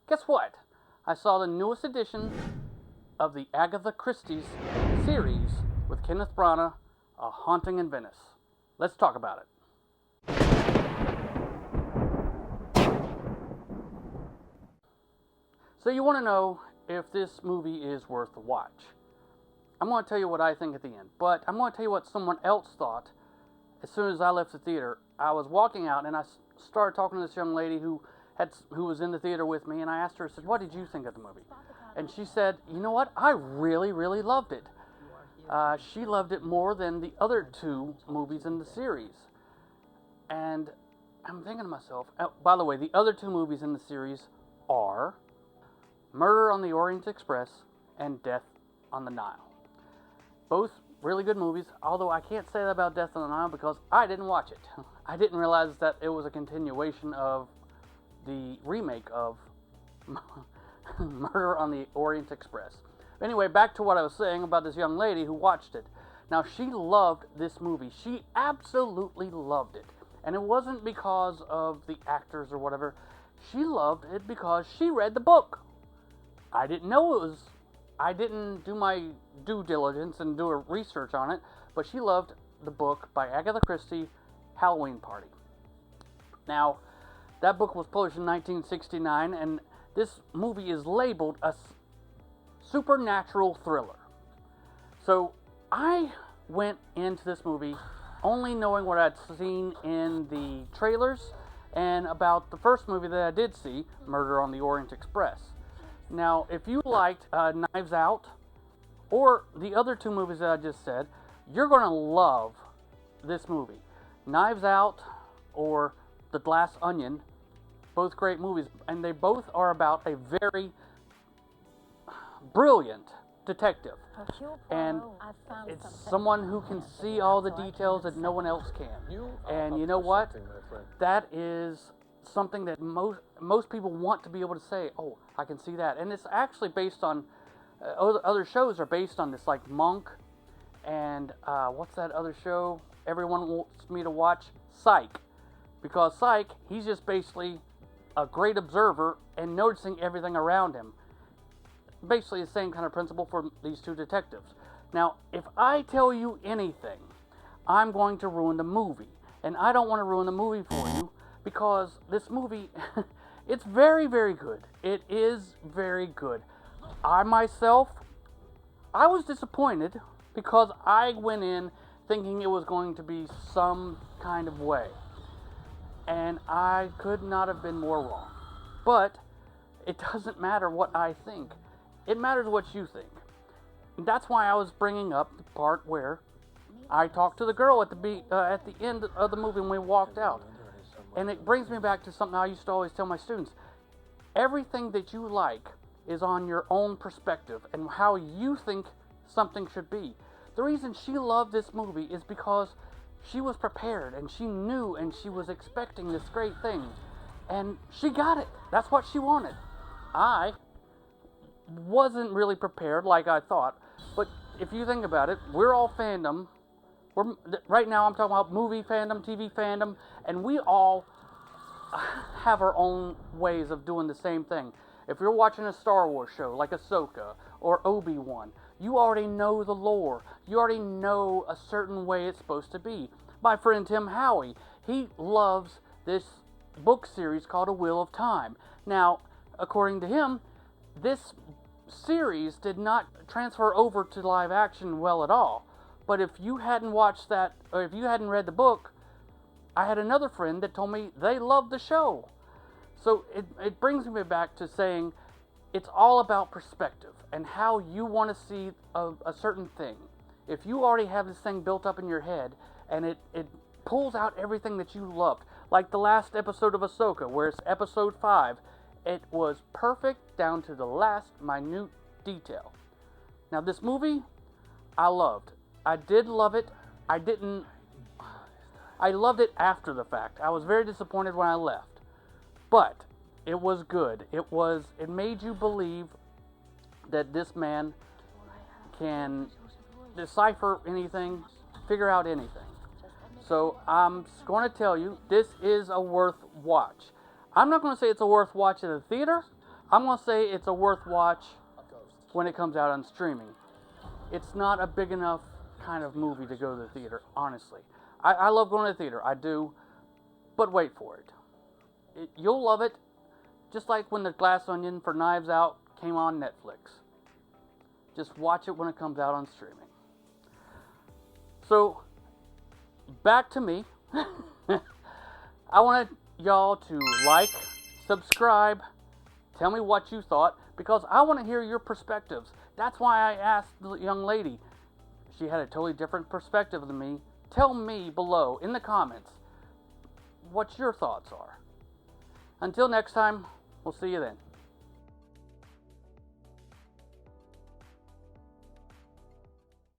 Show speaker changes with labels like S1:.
S1: Guess what? I saw the newest edition of the Agatha Christie's series with Kenneth Branagh, A Haunting in Venice. Let's talk about it. So you want to know if this movie is worth the watch. I'm going to tell you what I think at the end, but I'm going to tell you what someone else thought as soon as I left the theater. I was walking out and I started talking to this young lady who was in the theater with me, and I asked her, I said, what did you think of the movie? And she said, you know what, I really, really loved it. She loved it more than the other two movies in the series. And I'm thinking to myself, by the way, the other two movies in the series are Murder on the Orient Express and Death on the Nile. Both really good movies, although I can't say that about Death on the Nile because I didn't watch it. I didn't realize that it was a continuation of the remake of Murder on the Orient Express. Anyway, back to what I was saying about this young lady who watched it. Now, she loved this movie. She absolutely loved it. And it wasn't because of the actors or whatever. She loved it because she read the book. I didn't know it was... I didn't do my due diligence and do a research on it, but she loved the book by Agatha Christie, Halloween Party. Now, that book was published in 1969, and this movie is labeled a supernatural thriller. So, I went into this movie only knowing what I'd seen in the trailers and about the first movie that I did see, Murder on the Orient Express. Now, if you liked Knives Out or the other two movies that I just said, you're going to love this movie. Knives Out or The Glass Onion, both great movies, and they both are about a very brilliant detective. And it's someone who can see all the details that no one else can. And you know what? That is something that most people want to be able to say, oh, I can see that. And it's actually based on, other shows are based on this, like Monk, and what's that other show everyone wants me to watch? Psych. Because Psych, he's just basically a great observer and noticing everything around him. Basically the same kind of principle for these two detectives. Now, if I tell you anything, I'm going to ruin the movie. And I don't want to ruin the movie for you, because this movie, it's very, very good. It is very good. I myself, I was disappointed because I went in thinking it was going to be some kind of way. And I could not have been more wrong. But it doesn't matter what I think. It matters what you think. And that's why I was bringing up the part where I talked to the girl at the end of the movie when we walked out. And it brings me back to something I used to always tell my students. Everything that you like is on your own perspective and how you think something should be. The reason she loved this movie is because she was prepared and she knew and she was expecting this great thing. And she got it. That's what she wanted. I wasn't really prepared like I thought. But if you think about it, we're all fandom. Right now I'm talking about movie fandom, TV fandom, and we all have our own ways of doing the same thing. If you're watching a Star Wars show like Ahsoka or Obi-Wan, you already know the lore. You already know a certain way it's supposed to be. My friend Tim Howie, he loves this book series called A Wheel of Time. Now, according to him, this series did not transfer over to live action well at all. But if you hadn't watched that, or if you hadn't read the book, I had another friend that told me they loved the show. So it brings me back to saying it's all about perspective and how you want to see a certain thing. If you already have this thing built up in your head and it pulls out everything that you loved, like the last episode of Ahsoka, where it's episode 5, it was perfect down to the last minute detail. Now this movie, I loved. I did love it. I loved it after the fact. I was very disappointed when I left. But it was good. It made you believe that this man can decipher anything, figure out anything. So I'm going to tell you, this is a worth watch. I'm not going to say it's a worth watch at the theater. I'm going to say it's a worth watch when it comes out on streaming. It's not a big enough kind of movie to go to the theater, honestly. I love going to the theater, I do, but wait for it. You'll love it, just like when The Glass Onion for Knives Out came on Netflix. Just watch it when it comes out on streaming. So, back to me. I want y'all to like, subscribe, tell me what you thought, because I want to hear your perspectives. That's why I asked the young lady. She had a totally different perspective than me. Tell me below in the comments what your thoughts are. Until next time, we'll see you then.